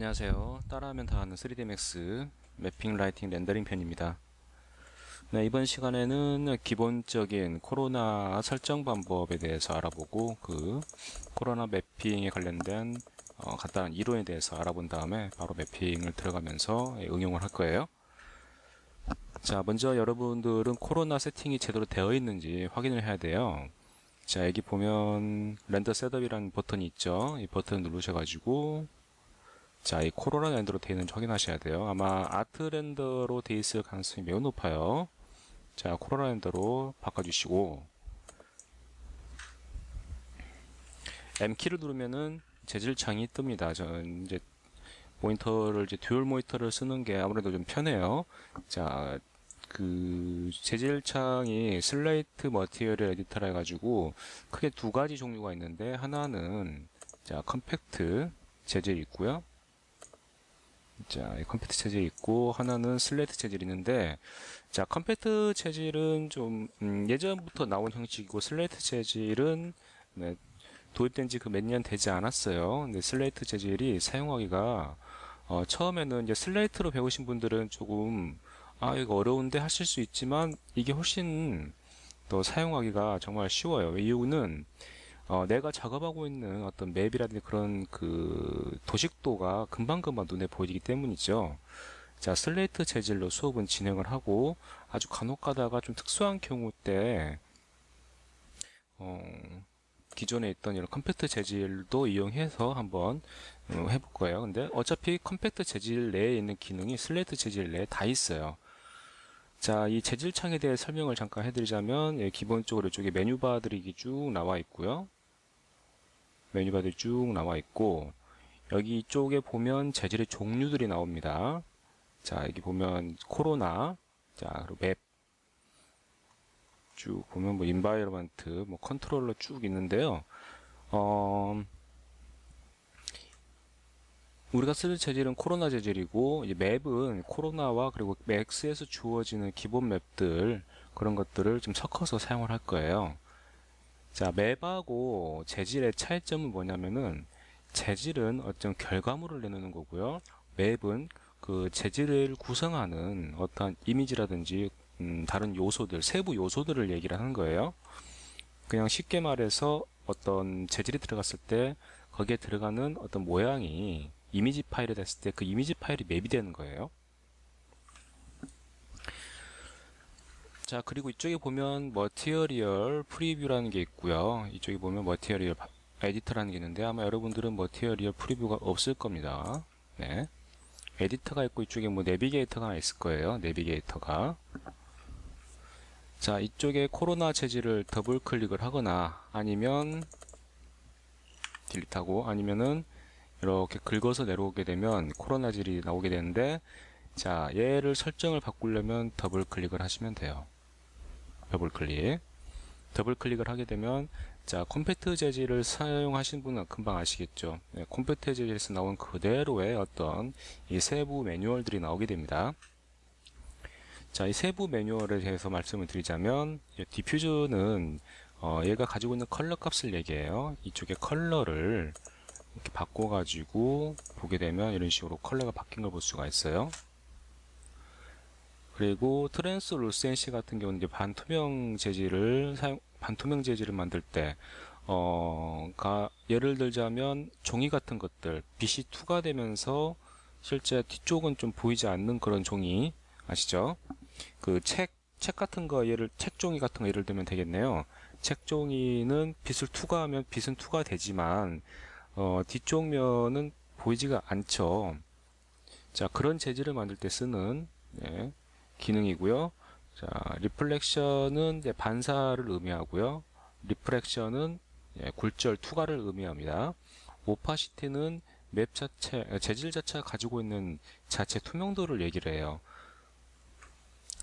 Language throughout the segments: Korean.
안녕하세요. 따라하면 다 하는 3D 맥스 매핑 라이팅 렌더링 편입니다. 네, 이번 시간에는 기본적인 코로나 설정 방법에 대해서 알아보고 그 코로나 매핑에 관련된 간단한 이론에 대해서 알아본 다음에 바로 매핑을 들어가면서 응용을 할 거예요. 자, 먼저 여러분들은 코로나 세팅이 제대로 되어 있는지 확인을 해야 돼요. 자, 여기 보면 렌더 셋업이라는 버튼이 있죠. 이 버튼을 누르셔가지고 자, 이 코로나 렌더로 되어 있는지 확인하셔야 돼요. 아마 아트 렌더로 되어 있을 가능성이 매우 높아요. 자, 코로나 렌더로 바꿔주시고 M키를 누르면은 재질 창이 뜹니다. 저는 이제 모니터를 이제 듀얼 모니터를 쓰는 게 아무래도 좀 편해요. 자, 그 재질 창이 슬레이트 머티리얼 에디터라 해가지고 크게 두 가지 종류가 있는데 하나는 자 컴팩트 재질이 있고요. 자, 컴팩트 재질이 있고 하나는 슬레이트 재질이 있는데 자, 컴팩트 재질은 좀 예전부터 나온 형식이고 슬레이트 재질은 네, 도입된 지 그 몇 년 되지 않았어요. 근데 슬레이트 재질이 사용하기가 처음에는 이제 슬레이트로 배우신 분들은 조금 이거 어려운데 하실 수 있지만 이게 훨씬 더 사용하기가 정말 쉬워요. 이유는 내가 작업하고 있는 어떤 맵이라든지 그런 그 도식도가 금방금방 눈에 보이기 때문이죠. 자, 슬레이트 재질로 수업은 진행을 하고 아주 간혹 가다가 좀 특수한 경우 때 기존에 있던 이런 컴팩트 재질도 이용해서 한번 해볼 거예요. 근데 어차피 컴팩트 재질 내에 있는 기능이 슬레이트 재질 내에 다 있어요. 자, 이 재질 창에 대해 설명을 잠깐 해드리자면 기본적으로 이쪽에 메뉴바들이 쭉 나와 있고요. 메뉴바들이 쭉 나와 있고 여기 이쪽에 보면 재질의 종류들이 나옵니다. 자, 여기 보면 코로나, 자, 그리고 맵 쭉 보면 뭐 인바이러먼트, 뭐 컨트롤러 쭉 있는데요. 우리가 쓸 재질은 코로나 재질이고 이제 맵은 코로나와 그리고 맥스에서 주어지는 기본 맵들 그런 것들을 좀 섞어서 사용을 할 거예요. 자, 맵하고 재질의 차이점은 뭐냐면은 재질은 어떤 결과물을 내놓는 거고요. 맵은 그 재질을 구성하는 어떤 이미지라든지 다른 요소들, 세부 요소들을 얘기를 하는 거예요. 그냥 쉽게 말해서 어떤 재질이 들어갔을 때 거기에 들어가는 어떤 모양이 이미지 파일이 됐을 때 그 이미지 파일이 맵이 되는 거예요. 자, 그리고 이쪽에 보면 머티리얼 프리뷰라는 게 있고요. 이쪽에 보면 머티리얼 에디터라는 게 있는데 아마 여러분들은 머티리얼 프리뷰가 없을 겁니다. 네. 에디터가 있고 이쪽에 뭐 내비게이터가 하나 있을 거예요. 내비게이터가. 자, 이쪽에 코로나 재질을 더블 클릭을 하거나 아니면 딜리트하고 아니면은 이렇게 긁어서 내려오게 되면 코로나 재질이 나오게 되는데 자, 얘를 설정을 바꾸려면 더블 클릭을 하시면 돼요. 더블 클릭. 더블 클릭을 하게 되면 자, 컴팩트 재질을 사용하신 분은 금방 아시겠죠. 네, 컴팩트 재질에서 나온 그대로의 어떤 이 세부 매뉴얼들이 나오게 됩니다. 자, 이 세부 매뉴얼에 대해서 말씀을 드리자면 디퓨저는 얘가 가지고 있는 컬러 값을 얘기해요. 이쪽에 컬러를 이렇게 바꿔가지고 보게 되면 이런 식으로 컬러가 바뀐 걸 볼 수가 있어요. 그리고 트랜스루센시 같은 경우는 이제 반투명 재질을 만들 때, 예를 들자면 종이 같은 것들, 빛이 투과되면서 실제 뒤쪽은 좀 보이지 않는 그런 종이, 아시죠? 그 책 같은 거, 책종이 같은 거 예를 들면 되겠네요. 책종이는 빛을 투과하면 빛은 투과되지만, 뒤쪽 면은 보이지가 않죠. 자, 그런 재질을 만들 때 쓰는, 네, 기능이고요. 자, 리플렉션은 이제 반사를 의미하고요. 리프렉션은 굴절 투과를 의미합니다. 오파시티는 맵 자체, 재질 자체가 가지고 있는 자체 투명도를 얘기를 해요.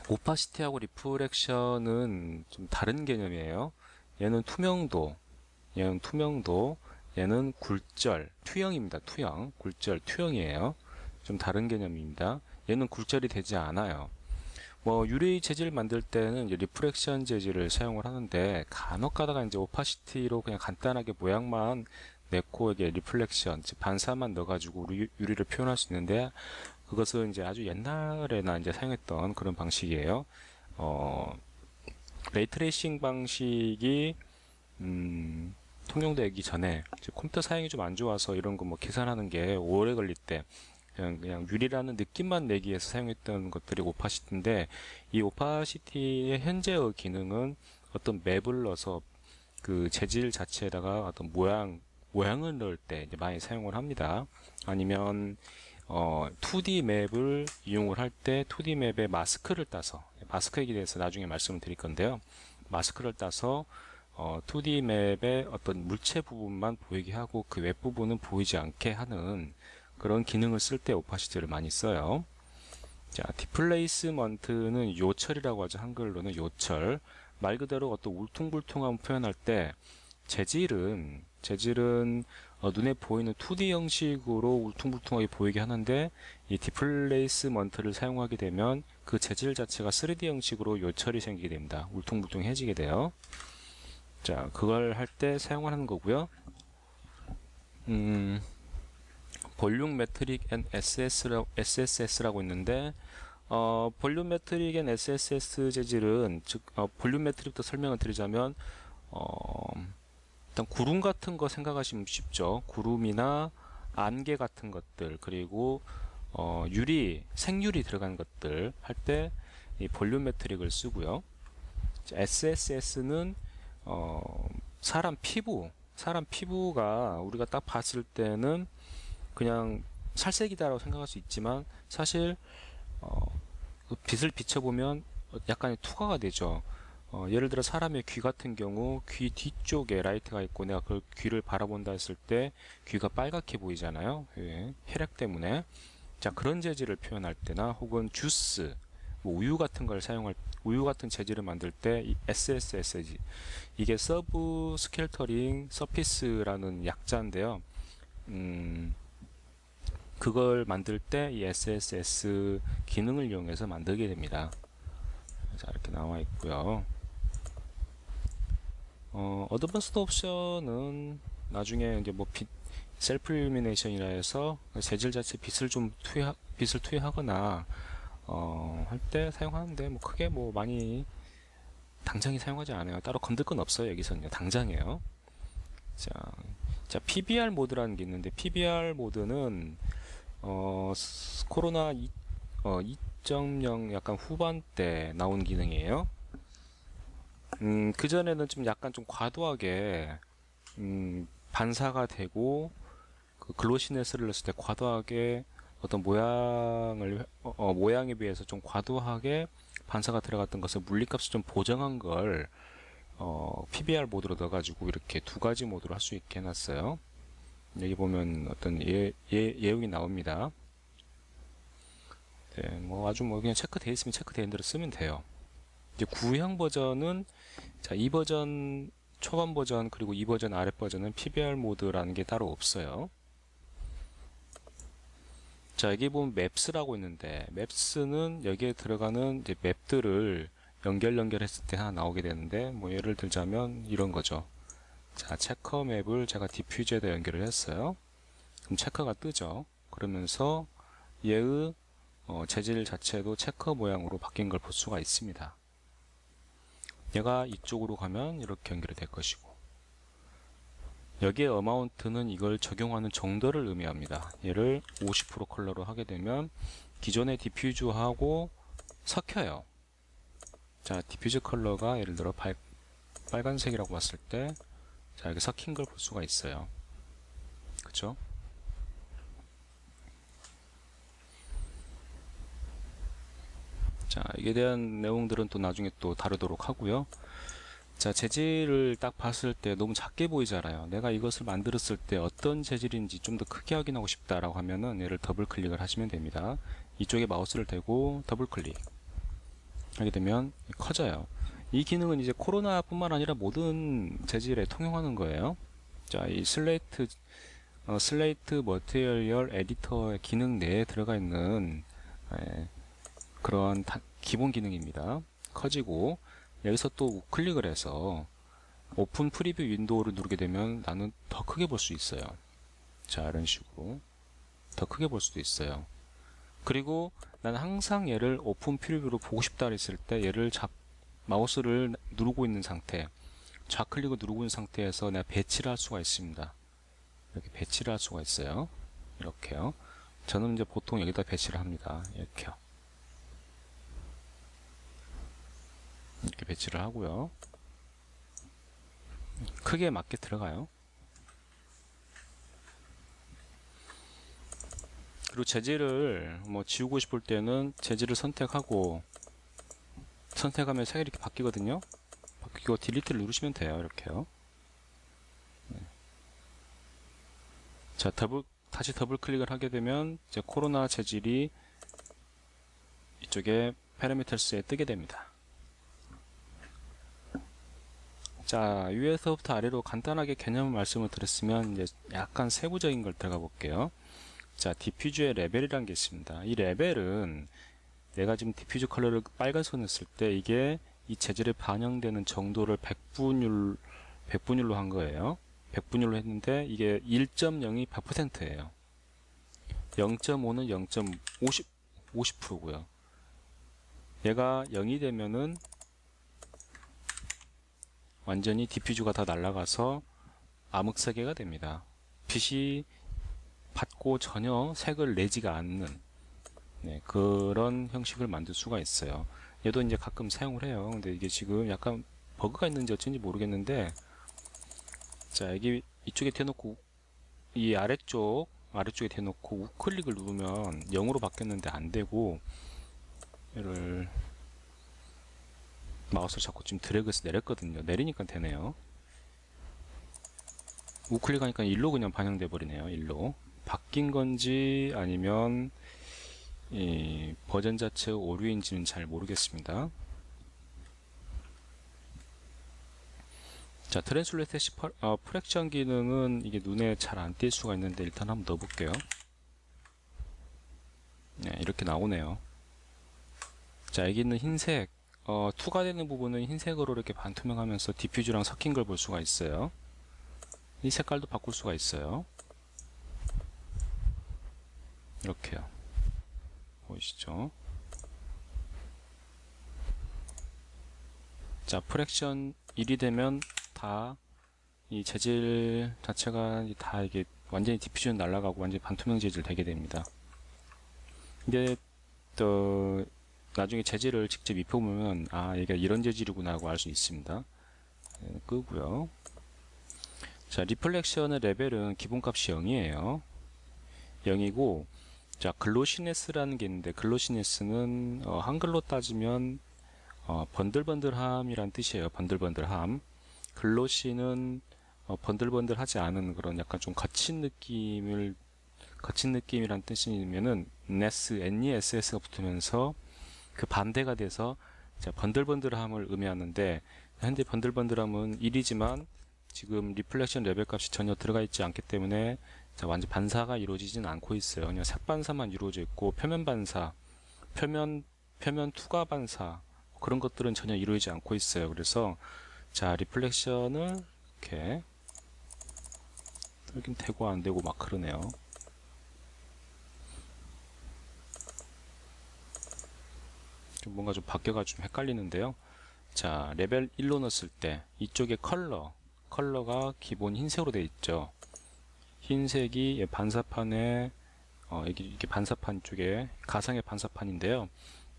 오파시티하고 리프렉션은 좀 다른 개념이에요. 얘는 투명도, 얘는 굴절, 투영입니다. 투영, 굴절, 투영이에요. 좀 다른 개념입니다. 얘는 굴절이 되지 않아요. 뭐 유리 재질 만들 때는 이제 리프렉션 재질을 사용을 하는데 간혹 가다가 이제 오파시티로 그냥 간단하게 모양만 네코에게 리플렉션, 즉 반사만 넣어가지고 유리를 표현할 수 있는데, 그것은 이제 아주 옛날에나 이제 사용했던 그런 방식이에요. 어, 레이트레이싱 방식이 통용되기 전에, 즉 컴퓨터 사양이 좀 안 좋아서 이런 거 뭐 계산하는 게 오래 걸릴 때 그냥 유리라는 느낌만 내기 위해서 사용했던 것들이 오파시티인데, 이 오파시티의 현재의 기능은 어떤 맵을 넣어서 그 재질 자체에다가 어떤 모양을 넣을 때 이제 많이 사용을 합니다. 아니면 2D 맵을 이용을 할 때 2D 맵에 마스크를 따서, 마스크에 대해서 나중에 말씀을 드릴 건데요. 마스크를 따서 2D 맵의 어떤 물체 부분만 보이게 하고 그 웹 부분은 보이지 않게 하는 그런 기능을 쓸 때 오파시티를 많이 써요. 자, 디플레이스먼트는 요철이라고 하죠. 한글로는 요철. 말 그대로 어떤 울퉁불퉁함 표현할 때 재질은 눈에 보이는 2D 형식으로 울퉁불퉁하게 보이게 하는데, 이 디플레이스먼트를 사용하게 되면 그 재질 자체가 3D 형식으로 요철이 생기게 됩니다. 울퉁불퉁해지게 돼요. 자, 그걸 할 때 사용하는 거고요. 볼륨 메트릭 앤 SSS라고 있는데, 볼륨 메트릭 앤 SSS 재질은, 즉 볼륨 메트릭부터 설명을 드리자면, 일단 구름 같은 거 생각하시면 쉽죠. 구름이나 안개 같은 것들, 그리고 생유리 들어간 것들 할 때 이 볼륨 메트릭을 쓰고요. SSS는 사람 피부가 우리가 딱 봤을 때는 그냥 살색이다라고 생각할 수 있지만, 사실 그 빛을 비춰보면 약간의 투과가 되죠. 예를 들어 사람의 귀 같은 경우 귀 뒤쪽에 라이트가 있고 내가 그 귀를 바라본다 했을 때 귀가 빨갛게 보이잖아요. 예, 혈액 때문에. 자, 그런 재질을 표현할 때나 혹은 주스, 뭐 우유 같은 재질을 만들 때 이 SSS, 이게 서브 스켈터링 서피스라는 약자인데요. 그걸 만들 때 이 SSS 기능을 이용해서 만들게 됩니다. 자, 이렇게 나와 있고요. 어드밴스드 옵션은 나중에 이제 뭐 셀프 일루미네이션이라 해서 재질 자체 빛을 투여하거나 할 때 사용하는데, 뭐 크게 뭐 많이 당장에 사용하지 않아요. 따로 건들 건 없어요. 여기서는요. 당장이에요. 자, PBR 모드라는 게 있는데, PBR 모드는 코로나 2.0 약간 후반 때 나온 기능이에요. 그전에는 좀 약간 좀 과도하게 반사가 되고, 그 글로시네스를 넣었을 때 과도하게 어떤 모양에 비해서 좀 과도하게 반사가 들어갔던 것을 물리값을 좀 보정한 걸 PBR 모드로 넣어가지고 이렇게 두 가지 모드로 할 수 있게 해놨어요. 여기 보면 어떤 예용이 나옵니다. 네, 뭐 아주 뭐 그냥 체크되어 있으면 체크되어 있는 대로 쓰면 돼요. 이제 구형 버전은, 자, 이 버전 초반 버전 그리고 이 버전 아래 버전은 PBR 모드라는 게 따로 없어요. 자, 여기 보면 맵스라고 있는데, 맵스는 여기에 들어가는 이제 맵들을 연결했을 때 하나 나오게 되는데, 뭐 예를 들자면 이런 거죠. 자, 체커 맵을 제가 디퓨저에다 연결을 했어요. 그럼 체커가 뜨죠. 그러면서 얘의 재질 자체도 체커 모양으로 바뀐 걸 볼 수가 있습니다. 얘가 이쪽으로 가면 이렇게 연결이 될 것이고, 여기에 어마운트는 이걸 적용하는 정도를 의미합니다. 얘를 50% 컬러로 하게 되면 기존의 디퓨저하고 섞여요. 자, 디퓨저 컬러가 예를 들어 빨간색이라고 봤을 때, 자, 이렇게 섞인 걸 볼 수가 있어요. 그쵸? 자, 이에 대한 내용들은 또 나중에 또 다루도록 하고요. 자, 재질을 딱 봤을 때 너무 작게 보이잖아요. 내가 이것을 만들었을 때 어떤 재질인지 좀 더 크게 확인하고 싶다라고 하면은 얘를 더블 클릭을 하시면 됩니다. 이쪽에 마우스를 대고 더블 클릭 하게 되면 커져요. 이 기능은 이제 코로나뿐만 아니라 모든 재질에 통용하는 거예요. 자, 이 슬레이트 머티리얼 에디터의 기능 내에 들어가 있는 그런 기본 기능입니다. 커지고, 여기서 또 우클릭을 해서 오픈 프리뷰 윈도우를 누르게 되면 나는 더 크게 볼 수 있어요. 자, 이런 식으로 더 크게 볼 수도 있어요. 그리고 나는 항상 얘를 오픈 프리뷰로 보고 싶다 했을 때 얘를 마우스를 누르고 있는 상태, 좌클릭을 누르고 있는 상태에서 내가 배치를 할 수가 있습니다. 이렇게 배치를 할 수가 있어요. 이렇게요. 저는 이제 보통 여기다 배치를 합니다. 이렇게요. 이렇게 배치를 하고요. 크기에 맞게 들어가요. 그리고 재질을 뭐 지우고 싶을 때는 재질을 선택하고 선택하면 색이 이렇게 바뀌거든요. 바뀌고 딜리트를 누르시면 돼요. 이렇게요. 네. 자, 다시 더블 클릭을 하게 되면 이제 코로나 재질이 이쪽에 파라미터스에 뜨게 됩니다. 자, 위에서부터 아래로 간단하게 개념 말씀을 드렸으면 이제 약간 세부적인 걸 들어가 볼게요. 자, 디퓨즈의 레벨이라는 게 있습니다. 이 레벨은 내가 지금 디퓨즈 컬러를 빨간색 냈을 때 이게 이 재질에 반영되는 정도를 100분율로 한 거예요. 100분율로 했는데 이게 1.0이 100%예요. 0.5는 50%고요. 얘가 0이 되면은 완전히 디퓨즈가 다 날아가서 암흑색계가 됩니다. 빛이 받고 전혀 색을 내지가 않는 그런 형식을 만들 수가 있어요. 얘도 이제 가끔 사용을 해요. 근데 이게 지금 약간 버그가 있는지 어쩐지 모르겠는데, 자, 여기 이쪽에 대놓고 이 아래쪽에 대놓고 우클릭을 누르면 0으로 바뀌었는데 안 되고, 얘를 마우스를 자꾸 지금 드래그해서 내렸거든요. 내리니까 되네요. 우클릭하니까 1로 그냥 반영돼 버리네요. 1로 바뀐 건지 아니면 이 버전 자체 오류인지는 잘 모르겠습니다. 자, 트랜슬레이션 프랙션 기능은 이게 눈에 잘 안 띌 수가 있는데 일단 한번 넣어볼게요. 네, 이렇게 나오네요. 자, 여기 있는 흰색 투과되는 부분은 흰색으로 이렇게 반투명하면서 디퓨즈랑 섞인 걸 볼 수가 있어요. 이 색깔도 바꿀 수가 있어요. 이렇게요. 보이시죠? 자, 프랙션 1이 되면 다 이 재질 자체가 다 이게 완전히 디퓨전 날아가고 완전히 반투명 재질 되게 됩니다. 이게 또 나중에 재질을 직접 입혀보면 아, 얘가 이런 재질이구나 하고 알 수 있습니다. 네, 끄고요. 자, 리플렉션의 레벨은 기본값이 0이에요. 0이고, 자, 글로시네스라는 게 있는데, 글로시네스는 한글로 따지면 번들번들함이란 뜻이에요. 번들번들함. 글로시는 번들번들하지 않은 그런 약간 좀 거친 느낌이란 뜻이면은 NESS가 붙으면서 그 반대가 돼서 자, 번들번들함을 의미하는데, 현재 번들번들함은 1이지만 지금 리플렉션 레벨 값이 전혀 들어가 있지 않기 때문에 자, 완전 반사가 이루어지진 않고 있어요. 그냥 색 반사만 이루어져 있고 표면 반사, 표면 투과 반사 그런 것들은 전혀 이루어지지 않고 있어요. 그래서 자, 리플렉션을 이렇게 여긴 되고 안 되고 막 그러네요. 좀 뭔가 좀 바뀌어가지고 좀 헷갈리는데요. 자, 레벨 1로 넣었을 때 이쪽에 컬러가 기본 흰색으로 되어 있죠. 흰색이 반사판에 이게 반사판 쪽에 가상의 반사판인데요.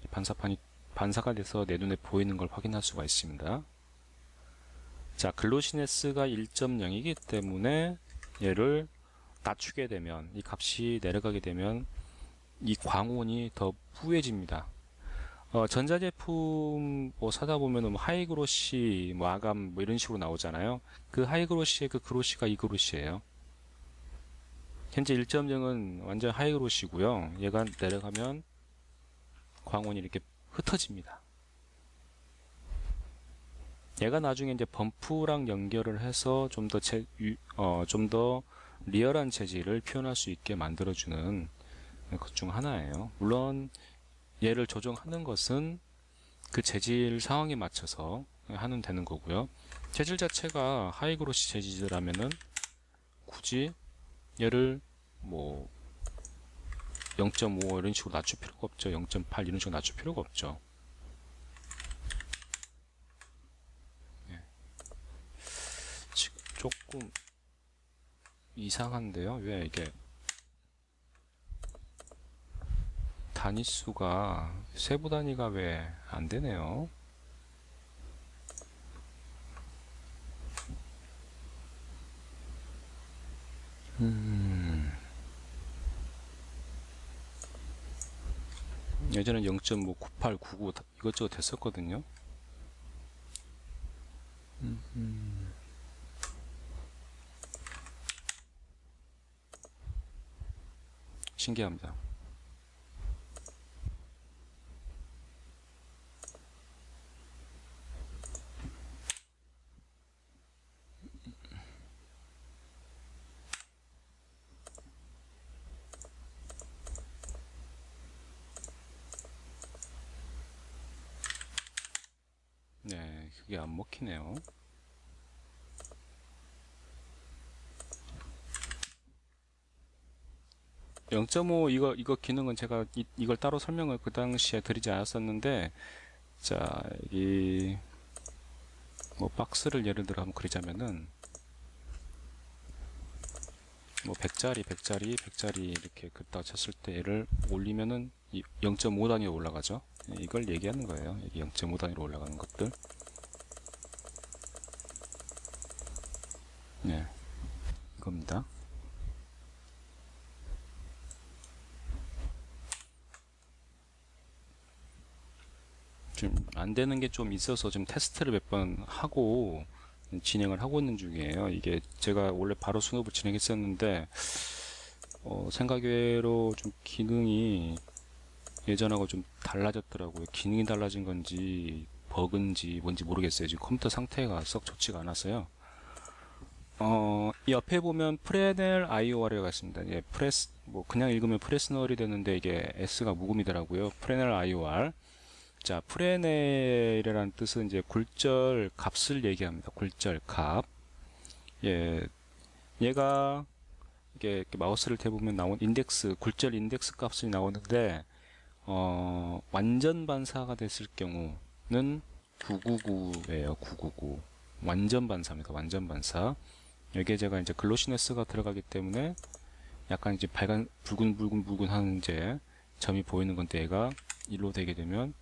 반사판이 반사가 돼서 내 눈에 보이는 걸 확인할 수가 있습니다. 자, 글로시네스가 1.0이기 때문에 얘를 낮추게 되면 이 값이 내려가게 되면 이 광원이 더 뿌얘집니다. 전자제품 뭐 사다 보면은 뭐 하이그로시, 뭐 아감 뭐 이런 식으로 나오잖아요. 그 하이그로시의 그 그로시가 이 그로시예요. 현재 1.0은 완전 하이그로시고요. 얘가 내려가면 광원이 이렇게 흩어집니다. 얘가 나중에 이제 범프랑 연결을 해서 좀 더 리얼한 재질을 표현할 수 있게 만들어주는 것 중 하나예요. 물론 얘를 조정하는 것은 그 재질 상황에 맞춰서 하면 되는 거고요. 재질 자체가 하이그로시 재질이라면은 굳이 얘를 뭐 0.5 이런 식으로 낮출 필요가 없죠. 0.8 이런 식으로 낮출 필요가 없죠. 예. 지금 조금 이상한데요. 왜 이게 단위수가 세부 단위가 왜 안 되네요. 예전엔 0.5, 98, 99 이것저것 됐었거든요. 신기합니다. 네, 그게 안 먹히네요. (0.5) 이거 기능은 제가 이걸 따로 설명을 그 당시에 드리지 않았었는데, 자, 이 뭐 박스를 예를 들어 한번 그리자면은 뭐 100짜리 이렇게 긋다 쳤을 때 얘를 올리면은 0.5 단위로 올라가죠. 이걸 얘기하는 거예요. 여기 0.5 단위로 올라가는 것들. 네, 이겁니다. 좀 안 되는 게 좀 있어서 좀 테스트를 몇 번 하고 진행을 하고 있는 중이에요. 이게 제가 원래 바로 수업을 진행했었는데 생각외로 좀 기능이 예전하고 좀 달라졌더라고요. 기능이 달라진 건지 버그인지 뭔지 모르겠어요. 지금 컴퓨터 상태가 썩 좋지가 않았어요. 이 옆에 보면 프레넬 IOR이라고 있습니다. 예, 프레스 뭐 그냥 읽으면 프레스널이 되는데 이게 S가 묵음이더라고요. 프레넬 IOR. 자, 프레넬이라는 뜻은 이제 굴절 값을 얘기합니다. 굴절 값. 예, 얘가 이게 이렇게 마우스를 대보면 나온 인덱스, 굴절 인덱스 값이 나오는데, 완전 반사가 됐을 경우는 999예요. 999. 완전 반사입니다. 완전 반사. 여기에 제가 이제 글로시네스가 들어가기 때문에 약간 이제 붉은 이제 점이 보이는 건데, 얘가 일로 되게 되면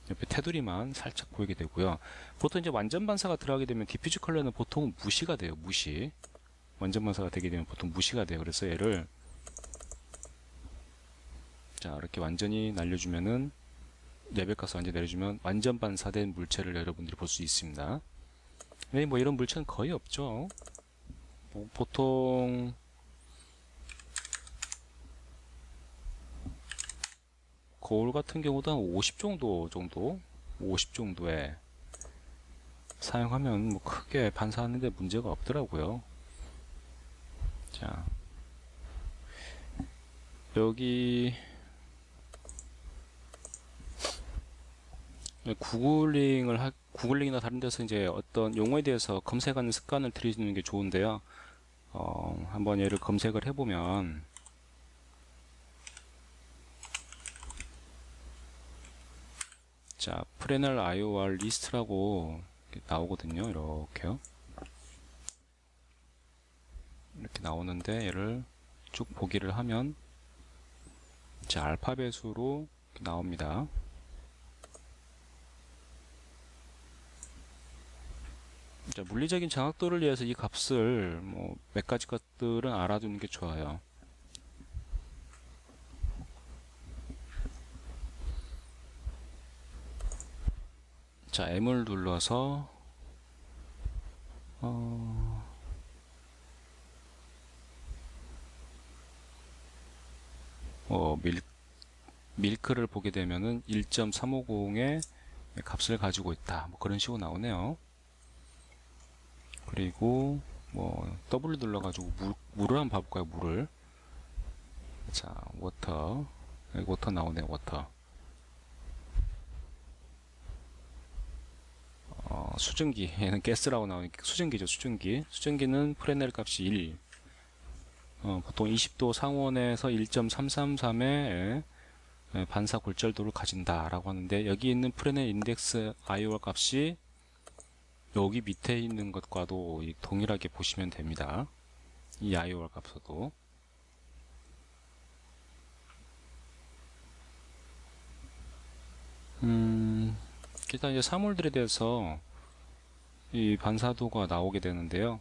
옆에 테두리만 살짝 보이게 되고요. 보통 이제 완전 반사가 들어가게 되면 디퓨즈 컬러는 보통 무시가 돼요. 무시. 완전 반사가 되게 되면 보통 무시가 돼요. 그래서 얘를 자, 이렇게 완전히 날려주면은 레벨 값을 완전히 내려주면 완전 반사된 물체를 여러분들이 볼 수 있습니다. 네, 뭐 이런 물체는 거의 없죠. 뭐 보통 거울 같은 경우도 한 50 정도 50 정도에 사용하면 뭐 크게 반사하는데 문제가 없더라고요. 자, 여기 구글링이나 다른 데서 이제 어떤 용어에 대해서 검색하는 습관을 들이시는 게 좋은데요. 한번 얘를 검색을 해보면 자, 프레넬 IOR 리스트라고 나오거든요. 이렇게요. 이렇게 나오는데 얘를 쭉 보기를 하면 자, 알파벳으로 나옵니다. 자, 물리적인 정확도를 위해서 이 값을 뭐 몇 가지 것들은 알아두는 게 좋아요. 자, M을 눌러서 밀크를 보게 되면은 1.350의 값을 가지고 있다. 뭐 그런 식으로 나오네요. 그리고 뭐 W 눌러가지고 물을 한번 봐볼까요? 물을. 자, 워터. 여기 워터 나오네요. 워터. 수증기, 얘는 가스라고 나오니까 수증기죠, 수증기. 수증기는 프레넬 값이 1. 보통 20도 상온에서 1.333의 반사 골절도를 가진다라고 하는데, 여기 있는 프레넬 인덱스 IOR 값이 여기 밑에 있는 것과도 동일하게 보시면 됩니다. 이 IOR 값도. 일단 이제 사물들에 대해서 이 반사도가 나오게 되는데요.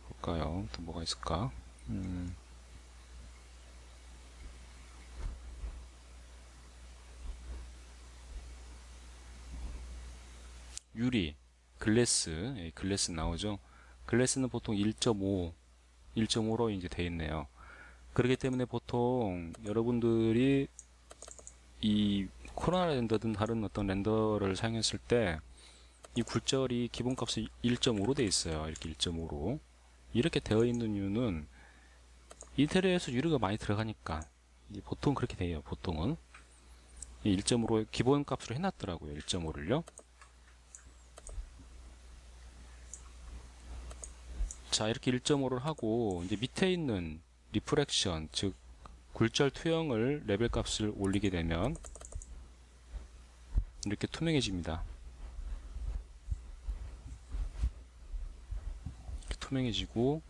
볼까요? 또 뭐가 있을까? 유리, 글래스, 글래스 나오죠. 글래스는 보통 1.5로 이제 돼 있네요. 그렇기 때문에 보통 여러분들이 이 코로나 렌더든 다른 어떤 렌더를 사용했을 때 이 굴절이 기본값이 1.5로 돼 있어요. 이렇게 1.5로. 이렇게 되어 있는 이유는 인테리어에서 유리가 많이 들어가니까 보통 그렇게 돼요. 보통은 1.5로 기본값으로 해놨더라고요. 1.5를요. 자, 이렇게 1.5를 하고 이제 밑에 있는 리프렉션, 즉 굴절 투영을 레벨 값을 올리게 되면 이렇게 투명해집니다. 이렇게 투명해지고,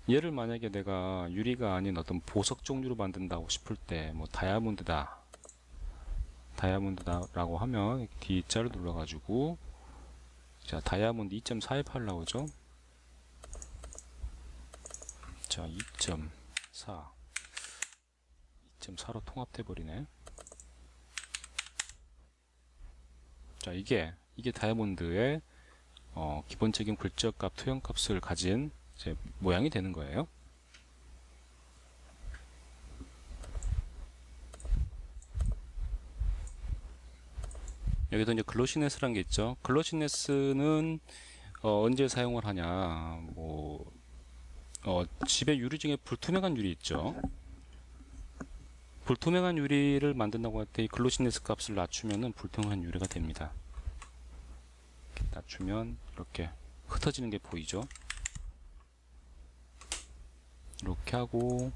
얘를 만약에 내가 유리가 아닌 어떤 보석 종류로 만든다고 싶을 때, 뭐 다이아몬드다라고 하면 D자를 눌러가지고, 자, 다이아몬드 2.4에 나오죠. 자, 2.4로 통합돼 버리네. 자, 이게 다이아몬드의 기본적인 굴절값, 투영값을 가진 이제 모양이 되는 거예요. 여기도 이제 글로시네스라는 게 있죠. 글로시네스는 언제 사용을 하냐? 집에 유리 중에 불투명한 유리 있죠. 불투명한 유리를 만든다고 할 때 이 글로시네스 값을 낮추면은 불투명한 유리가 됩니다. 낮추면 이렇게 흩어지는 게 보이죠. 이렇게 하고,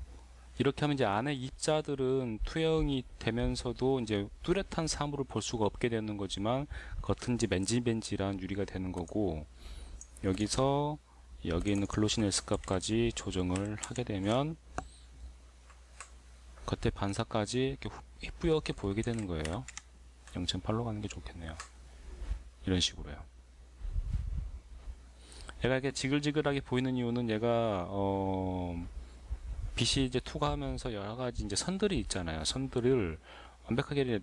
이렇게 하면 이제 안에 입자들은 투영이 되면서도 이제 뚜렷한 사물을 볼 수가 없게 되는 거지만 겉은 이제 맨질맨질한 유리가 되는 거고, 여기서 여기 있는 글로시네스 값까지 조정을 하게 되면 겉에 반사까지 이렇게 뿌옇게 보이게 되는 거예요. 0.8로 가는 게 좋겠네요. 이런 식으로요. 얘가 이렇게 지글지글하게 보이는 이유는 얘가 빛이 이제 투과하면서 여러 가지 이제 선들이 있잖아요. 선들을 완벽하게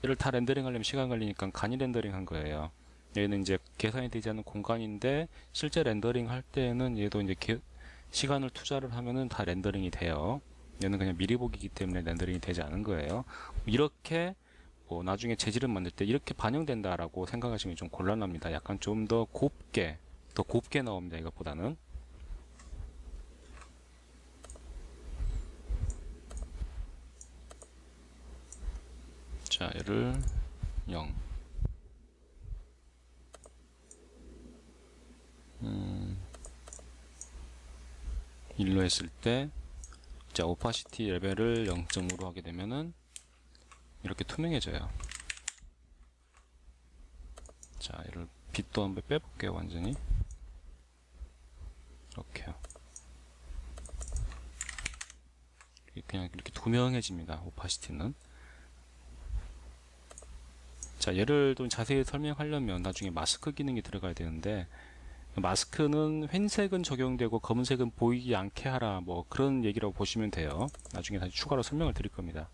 얘를 다 렌더링하려면 시간 걸리니까 간이 렌더링한 거예요. 얘는 이제 계산이 되지 않는 공간인데 실제 렌더링 할 때는 얘도 이제 시간을 투자를 하면은 다 렌더링이 돼요. 얘는 그냥 미리 보기이기 때문에 렌더링이 되지 않은 거예요. 이렇게 나중에 재질을 만들 때 이렇게 반영된다라고 생각하시면 좀 곤란합니다. 약간 좀 더 곱게 나옵니다. 이것보다는. 자, 얘를 0. 1로 했을 때, 자, 오파시티 레벨을 0.5로 하게 되면은 이렇게 투명해져요. 자, 얘를 빛도 한번 빼볼게요. 완전히 이렇게요. 그냥 이렇게 투명해집니다. 오파시티는. 자, 얘를 좀 자세히 설명하려면 나중에 마스크 기능이 들어가야 되는데, 마스크는 흰색은 적용되고 검은색은 보이지 않게 하라, 뭐 그런 얘기라고 보시면 돼요. 나중에 다시 추가로 설명을 드릴 겁니다.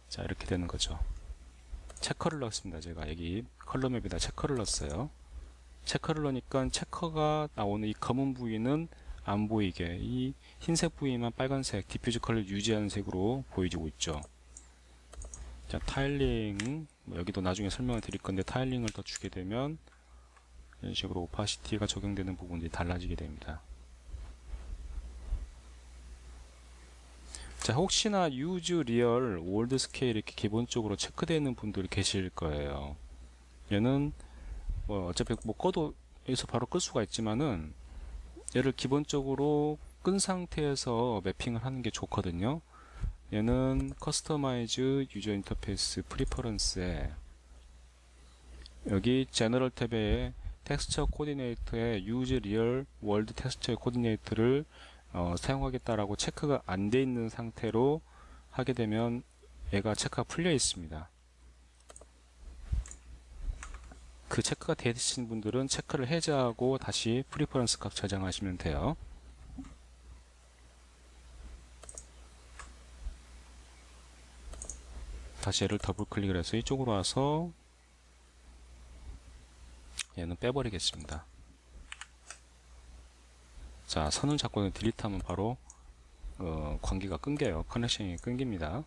자, 이렇게 되는 거죠. 체커를 넣었습니다. 제가 여기 컬러 맵에다 체커를 넣었어요. 체커를 넣으니까 체커가 나오는 이 검은 부위는 안 보이게, 이 흰색 부위만 빨간색 디퓨즈 컬러를 유지하는 색으로 보여지고 있죠. 자, 타일링, 여기도 나중에 설명을 드릴 건데, 타일링을 더 주게 되면 이런 식으로 오파시티가 적용되는 부분이 달라지게 됩니다. 자, 혹시나 use real world scale 이렇게 기본적으로 체크되어 있는 분들이 계실 거예요. 얘는 어차피 뭐 꺼도 여기서 바로 끌 수가 있지만은 얘를 기본적으로 끈 상태에서 매핑을 하는 게 좋거든요. 얘는 커스터마이즈 유저 인터페이스 프리퍼런스에 여기 제너럴 탭에 텍스처 코디네이터에 use real world texture coordinate를 사용하겠다라고 체크가 안 돼 있는 상태로 하게 되면 얘가 체크가 풀려 있습니다. 그 체크가 되신 분들은 체크를 해제하고 다시 프리퍼런스 값 저장하시면 돼요. 다시 얘를 더블 클릭을 해서 이쪽으로 와서 얘는 빼버리겠습니다. 자, 선을 잡고 딜리트하면 바로 관계가 끊겨요. 커넥션이 끊깁니다.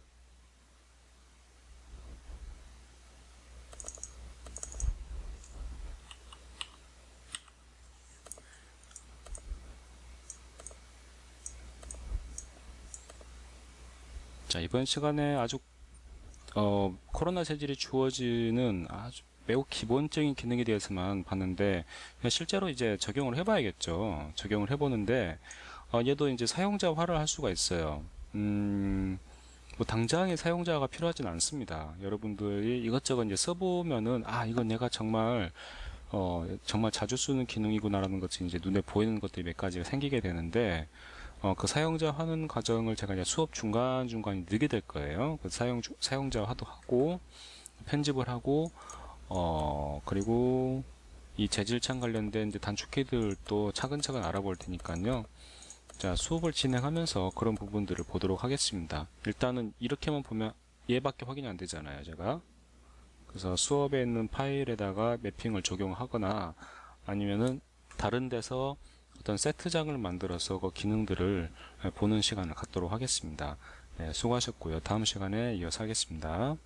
자, 이번 시간에 아주 코로나 재질이 주어지는 아주 매우 기본적인 기능에 대해서만 봤는데 실제로 이제 적용을 해봐야겠죠. 적용을 해보는데 얘도 이제 사용자화를 할 수가 있어요. 뭐 당장에 사용자가 필요하진 않습니다. 여러분들이 이것저것 이제 써보면은 이건 내가 정말 정말 자주 쓰는 기능이구나라는 것이 이제 눈에 보이는 것들이 몇 가지가 생기게 되는데 그 사용자 하는 과정을 제가 이제 수업 중간중간 넣게 될 거예요. 그 사용자 화도 하고 편집을 하고 그리고 이 재질창 관련된 이제 단축 키들도 차근차근 알아볼 테니까요. 자, 수업을 진행하면서 그런 부분들을 보도록 하겠습니다. 일단은 이렇게만 보면 얘밖에 확인이 안 되잖아요, 제가. 그래서 수업에 있는 파일에다가 매핑을 적용하거나 아니면은 다른 데서 어떤 세트장을 만들어서 그 기능들을 보는 시간을 갖도록 하겠습니다. 네, 수고하셨고요. 다음 시간에 이어서 하겠습니다.